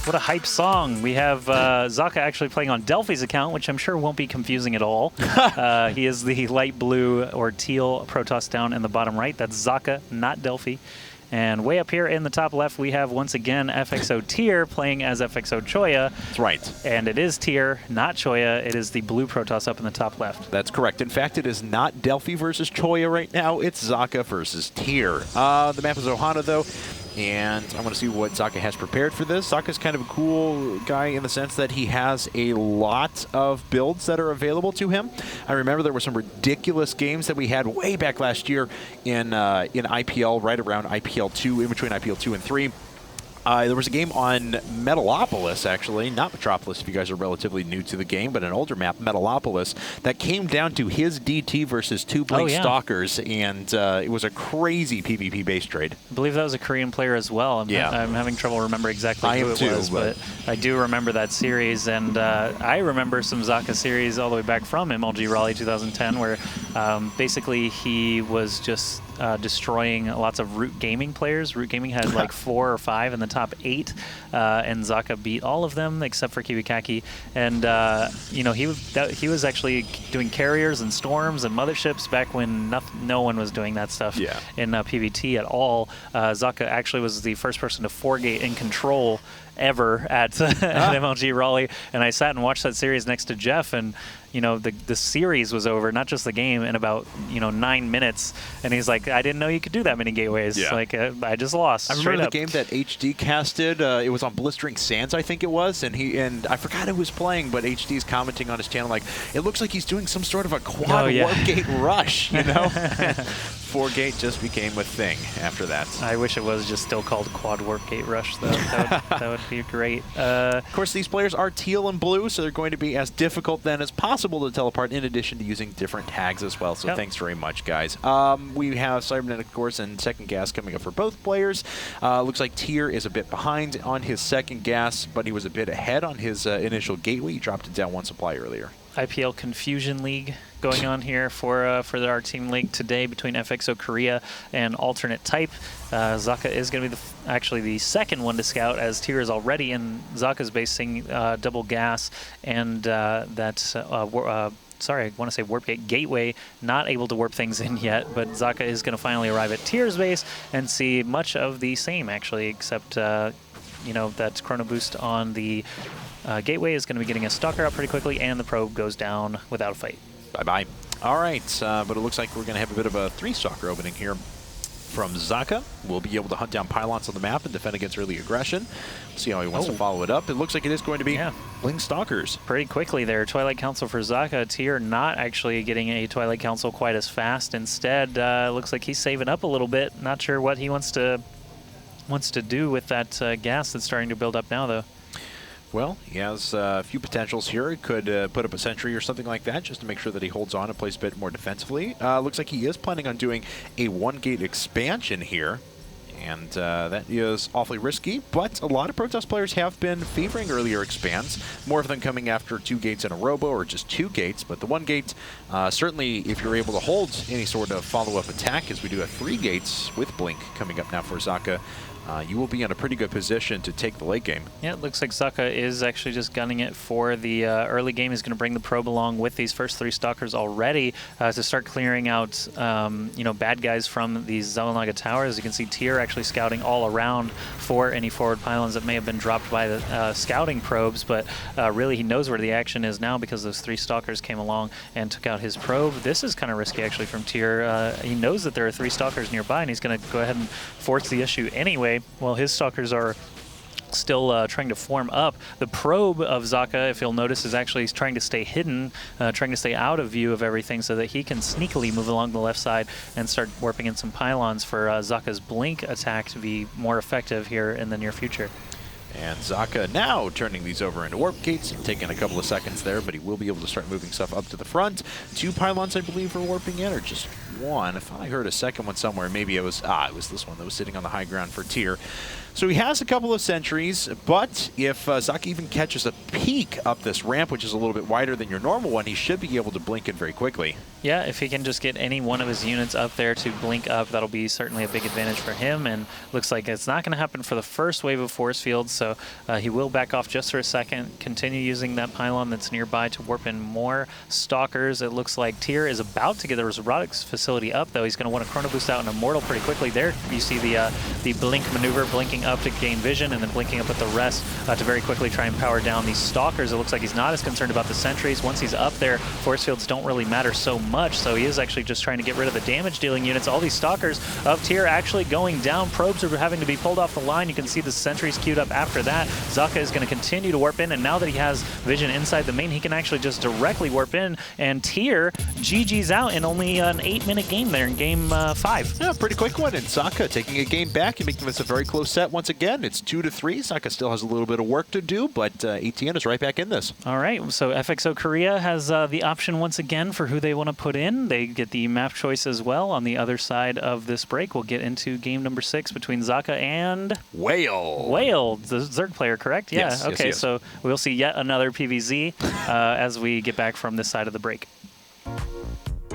What a hype song. We have Socke actually playing on Delphi's account, which I'm sure won't be confusing at all. He is the light blue or teal Protoss down in the bottom right. That's Socke, not Delphi. And way up here in the top left, we have, once again, FXO.Tear playing as FXO.Choya. That's right. And it is Tear, not Choya. It is the blue Protoss up in the top left. That's correct. In fact, it is not Delphi versus Choya right now. It's Socke versus Tear. The map is Ohana, though. And I want to see what Socke has prepared for this. Socke is kind of a cool guy in the sense that he has a lot of builds that are available to him. I remember there were some ridiculous games that we had way back last year in IPL, right around IPL 2, in between IPL 2 and 3. There was a game on Metalopolis, actually, not Metropolis if you guys are relatively new to the game, but an older map, Metalopolis, that came down to his DT versus two Blink Stalkers, and it was a crazy PvP-based trade. I believe that was a Korean player as well. I'm having trouble remembering exactly who it was, but I do remember that series, and I remember some Socke series all the way back from MLG Raleigh 2010, where basically he was just destroying lots of Root Gaming players. Root Gaming had like 4 or 5 in the top 8, and Socke beat all of them except for Kiwikaki. And you know, he was actually doing carriers and storms and motherships back when no one was doing that stuff in PvT at all. Socke actually was the first person to 4-gate in control ever at MLG Raleigh, and I sat and watched that series next to Jeff, and you know, the series was over, not just the game, in about 9 minutes, and he's like, I didn't know you could do that many gateways. Like I just lost. I remember the game that HD casted. It was on Blistering Sands, I think it was, and I forgot who was playing, but HD's commenting on his channel like, it looks like he's doing some sort of a quad warp gate rush, you know. 4-gate just became a thing after that. I wish it was just still called Quad Warp Gate Rush, though. That would be great. Of course, these players are teal and blue, so they're going to be as difficult then as possible to teleport, in addition to using different tags as well. So thanks very much, guys. We have Cybernetic, of course, and second gas coming up for both players. Looks like Tear is a bit behind on his second gas, but he was a bit ahead on his initial gateway. He dropped it down 1 supply earlier. IPL Confusion League going on here for our team league today between FXO Korea and aTnType. Socke is going to be actually the second one to scout, as Tear is already in Socke's base seeing double gas and sorry, I want to say Warp Gate Gateway, not able to warp things in yet, but Socke is going to finally arrive at Tear's base and see much of the same, actually, except, you know, that Chrono Boost on the Gateway is going to be getting a Stalker out pretty quickly, and the probe goes down without a fight. Bye-bye. All right, but it looks like we're going to have a bit of a 3-Stalker opening here from Socke. We'll be able to hunt down pylons on the map and defend against early aggression. We'll see how he wants to follow it up. It looks like it is going to be Blink Stalkers. Pretty quickly there. Twilight Council for Socke. Tear not actually getting a Twilight Council quite as fast. Instead, looks like he's saving up a little bit. Not sure what he wants to do with that gas that's starting to build up now, though. Well, he has a few potentials here. He could put up a sentry or something like that just to make sure that he holds on and plays a bit more defensively. Looks like he is planning on doing a 1-gate expansion here. And that is awfully risky, but a lot of Protoss players have been favoring earlier expands, more of them coming after 2 gates in a robo or just 2 gates. But the 1 gate, certainly if you're able to hold any sort of follow-up attack, as we do have 3 gates with Blink coming up now for Socke, you will be in a pretty good position to take the late game. Yeah, it looks like Socke is actually just gunning it for the early game. He's going to bring the probe along with these first 3 Stalkers already to start clearing out, you know, bad guys from these Zalanaga towers. You can see Tear actually scouting all around for any forward pylons that may have been dropped by the scouting probes, but really he knows where the action is now because those 3 Stalkers came along and took out his probe. This is kind of risky actually from Tear. He knows that there are 3 Stalkers nearby, and he's going to go ahead and force the issue anyway. Well, his Stalkers are still trying to form up. The probe of Socke, if you'll notice, is actually trying to stay hidden, trying to stay out of view of everything so that he can sneakily move along the left side and start warping in some pylons for Socke's Blink attack to be more effective here in the near future. And Socke now turning these over into warp gates, taking a couple of seconds there, but he will be able to start moving stuff up to the front. 2 pylons, I believe, are warping in, or just one. If I heard a second one somewhere, maybe it was this one that was sitting on the high ground for Tear. So he has a couple of sentries, but if Socke even catches a peek up this ramp, which is a little bit wider than your normal one, he should be able to blink it very quickly. Yeah, if he can just get any one of his units up there to blink up, that'll be certainly a big advantage for him. And looks like it's not going to happen for the first wave of force fields, so he will back off just for a second, continue using that pylon that's nearby to warp in more stalkers. It looks like Tear is about to get the robotics facility up, though. He's going to want to chrono boost out an immortal pretty quickly. There you see the blink maneuver, blinking up to gain vision, and then blinking up with the rest to very quickly try and power down these stalkers. It looks like he's not as concerned about the sentries. Once he's up there, force fields don't really matter so much, so he is actually just trying to get rid of the damage dealing units. All these stalkers of Tear actually going down. Probes are having to be pulled off the line. You can see the sentries queued up after that. Socke is going to continue to warp in, and now that he has vision inside the main, he can actually just directly warp in, and Tear GG's out in only an 8-minute game there in game 5. Yeah, pretty quick one, and Socke taking a game back and making this a very close set once again. It's 2-3. Socke still has a little bit of work to do, but aTn is right back in this. All right, so FXO Korea has the option once again for who they want to put in. They get the map choice as well. On the other side of this break, we'll get into game number 6 between Socke and Whale. Whale, the Zerg player, correct? Yeah, yes, okay, yes. So we'll see yet another PVZ as we get back from this side of the break.